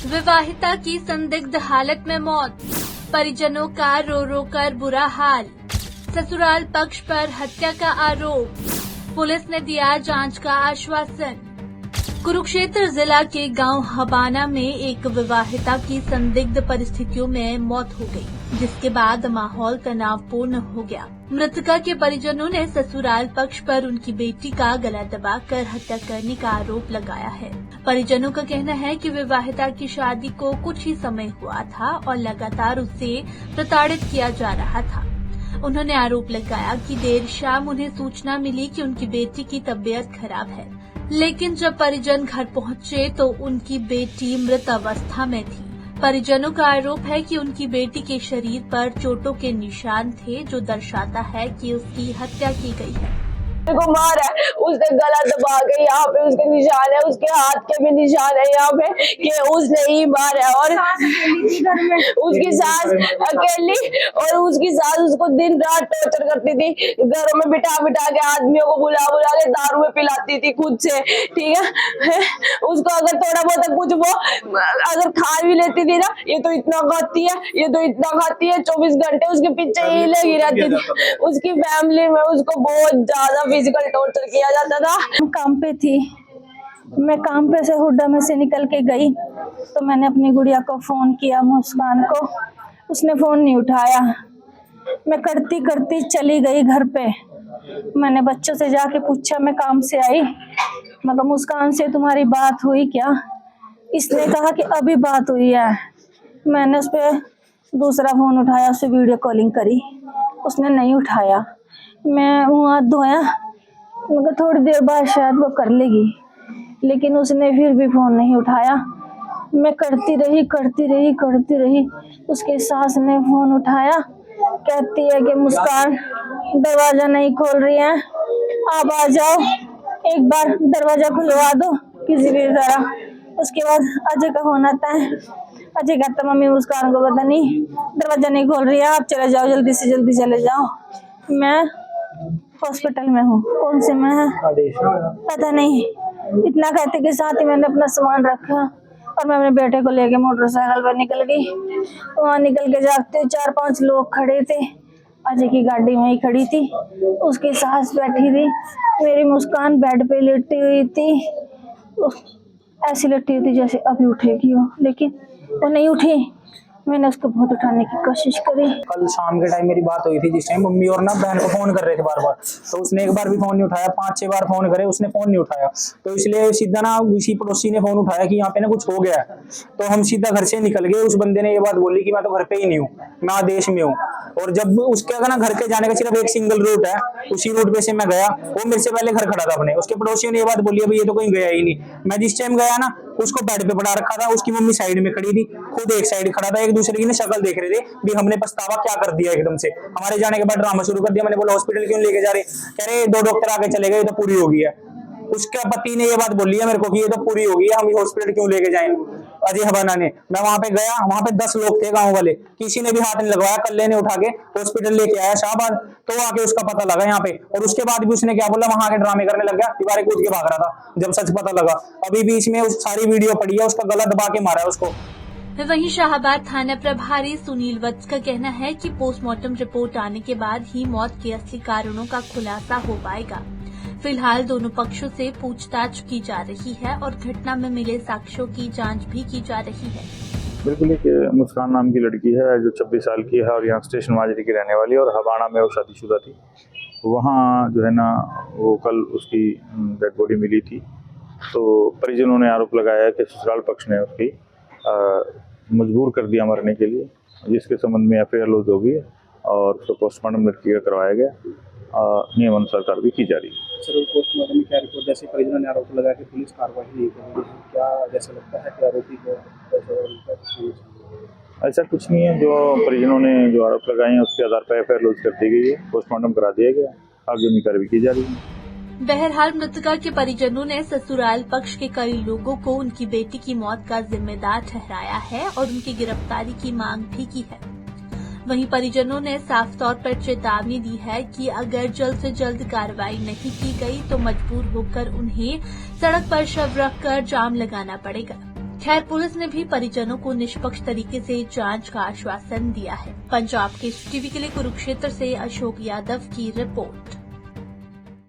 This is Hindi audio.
विवाहिता की संदिग्ध हालत में मौत, परिजनों का रो रो कर बुरा हाल, ससुराल पक्ष पर हत्या का आरोप, पुलिस ने दिया जांच का आश्वासन। कुरुक्षेत्र जिला के गांव हबाना में एक विवाहिता की संदिग्ध परिस्थितियों में मौत हो गई, जिसके बाद माहौल तनावपूर्ण हो गया। मृतका के परिजनों ने ससुराल पक्ष पर उनकी बेटी का गला दबाकर हत्या करने का आरोप लगाया है। परिजनों का कहना है कि विवाहिता की शादी को कुछ ही समय हुआ था और लगातार उससे प्रताड़ित किया जा रहा था। उन्होंने आरोप लगाया कि देर शाम उन्हें सूचना मिली कि उनकी बेटी की तबीयत खराब है, लेकिन जब परिजन घर पहुंचे तो उनकी बेटी मृत अवस्था में थी। परिजनों का आरोप है कि उनकी बेटी के शरीर पर चोटों के निशान थे, जो दर्शाता है कि उसकी हत्या की गई है। को मारा है, उसने गला दबा के यहाँ पे उसके निशान है, उसके हाथ के भी निशान है यहाँ पे कि उसने ही मारा है। और उसकी सास अकेली और उसकी सास उसको दिन रात टॉर्चर करती थी, घरों में बिठा बिठा के आदमियों को बुला बुला के दारू में पिलाती थी खुद से, ठीक है। उसको अगर थोड़ा बहुत कुछ वो अगर खा भी लेती थी ना, ये तो इतना खाती है, ये तो इतना खाती है, 24 घंटे उसके पीछे ही लगी रहती थी। उसकी फैमिली में उसको बहुत ज्यादा फिजिकल टॉर्चर किया जाता था। काम पे थी, मैं काम पे से हुड्डा में से निकल के गई तो मैंने अपनी गुड़िया को फोन किया, मुस्कान को, उसने फोन नहीं उठाया। मैं करती करती चली गई घर पे। मैंने बच्चों से जाके पूछा, मैं काम से आई, मगर मुस्कान से तुम्हारी बात हुई क्या? इसने कहा कि अभी बात हुई है। मैंने उस पर दूसरा फोन उठाया, उससे वीडियो कॉलिंग करी, उसने नहीं उठाया। मैं मुँह हाथ धोया, मगर थोड़ी देर बाद शायद वो कर लेगी, लेकिन उसने फिर भी फोन नहीं उठाया। मैं करती रही। उसके सास ने फोन उठाया, कहती है कि मुस्कान दरवाजा नहीं खोल रही है, आप आ जाओ, एक बार दरवाजा खुलवा दो किसी भी तरह। उसके बाद अजय का फोन आता है, अजय कहता मम्मी मुस्कान को पता नहीं दरवाजा नहीं खोल रही है, आप चले जाओ, जल्दी से जल्दी चले जाओ। मैं हॉस्पिटल में हूँ, कौन से में है पता नहीं। इतना कहते के साथ ही मैंने अपना सामान रखा और मैं अपने बेटे को लेके मोटरसाइकिल पर निकल गई। वहाँ निकल के जाते 4-5 लोग खड़े थे, अजय की गाड़ी वहीं खड़ी थी, उसकी सास बैठी थी, मेरी मुस्कान बेड पे लेटी हुई थी, ऐसी लेटी हुई थी जैसे अभी उठेगी वो, लेकिन वो नहीं उठी। मैंने उसको बहुत उठाने की कोशिश करी। कल शाम के टाइम मेरी बात हुई थी, जिस टाइम मम्मी और ना बहन को फोन कर रहे थे बार बार, तो उसने एक बार भी फोन नहीं उठाया, 5-6 बार फोन करे, उसने फोन नहीं उठाया। तो इसलिए सीधा ना उसी पड़ोसी ने फोन उठाया कि यहाँ पे ना कुछ हो गया है। तो हम सीधा घर से निकल गए। उस बंदे ने ये बात बोली कि मैं तो घर पे ही नहीं हूँ, मैं आदेश में हूँ। और जब उसके ना घर के जाने का सिर्फ एक सिंगल रूट है, उसी रूट पे से मैं गया, वो मेरे से पहले घर खड़ा था अपने। उसके पड़ोसियों ने ये बात बोली, अभी ये तो कहीं गया ही नहीं। मैं जिस टाइम गया ना, उसको बेड पे पड़ा रखा था, उसकी मम्मी साइड में खड़ी थी, खुद एक साइड खड़ा था, एक दूसरे की शक्ल देख रहे थे भी हमने पछतावा क्या कर दिया एकदम से। हमारे जाने के बाद ड्रामा शुरू कर दिया। मैंने बोला हॉस्पिटल क्यों लेके जा रहे? कह रहे 2 डॉक्टर आके चले गए, तो पूरी हो गई है। उसके पति ने ये बात बोली है मेरे को कि ये तो पूरी हो गई है, हम हॉस्पिटल क्यों लेके जाएं? अजय हबाना ने। मैं वहां पे गया, वहां पे 10 लोग थे गांव वाले, किसी ने भी हाथ नहीं लगवाया, कल्ले ने उठा के हॉस्पिटल लेके आया शाहबाद। तो आके उसका पता लगा यहाँ पे, और उसके बाद भी उसने क्या बोला, वहां के ड्रामे करने लग गया, दीवारें कूद के भाग रहा था जब सच पता लगा। अभी बीच में उस सारी वीडियो पड़ी है, उसका गला दबा के मारा है उसको। वहीं शाहबाद थाना प्रभारी सुनील वत्स का कहना है कि पोस्टमार्टम रिपोर्ट आने के बाद ही मौत के असली कारणों का खुलासा हो पाएगा। फिलहाल दोनों पक्षों से पूछताछ की जा रही है और घटना में मिले साक्ष्यों की जांच भी की जा रही है। बिल्कुल, एक मुस्कान नाम की लड़की है जो 26 साल की है और यहाँ स्टेशन माजरी की रहने वाली है, और हबाना में वो शादीशुदा थी। वहाँ जो है ना, वो कल उसकी डेड बॉडी मिली थी। तो परिजनों ने आरोप लगाया कि ससुराल पक्ष ने उसकी मजबूर कर दिया मरने के लिए, जिसके संबंध में एफआईआर लॉन्च हो गई है और उसको पोस्टमार्टम लड़की का करवाया गया। नियम अनुसार कार्रवाई की जा रही है। सर, पोस्टमार्टम में क्या रिपोर्ट, जैसे परिजनों ने आरोप लगाया कि पुलिस कार्रवाई नहीं कर रही है, क्या जैसा लगता है कि आरोपी को ऐसा कुछ नहीं है। जो परिजनों ने जो आरोप लगाए हैं उसके आधार पर एफआईआर लॉन्च कर दी गई है, पोस्टमार्टम करा दिया गया, आगे कार्रवाई की जा रही है। बहरहाल मृतका के परिजनों ने ससुराल पक्ष के कई लोगों को उनकी बेटी की मौत का जिम्मेदार ठहराया है और उनकी गिरफ्तारी की मांग भी की है। वहीं परिजनों ने साफ तौर पर चेतावनी दी है कि अगर जल्द से जल्द कार्रवाई नहीं की गई तो मजबूर होकर उन्हें सड़क पर शव रखकर जाम लगाना पड़ेगा। खैर, पुलिस ने भी परिजनों को निष्पक्ष तरीके से जांच का आश्वासन दिया है। पंजाब केसरी टीवी के लिए कुरुक्षेत्र से अशोक यादव की रिपोर्ट।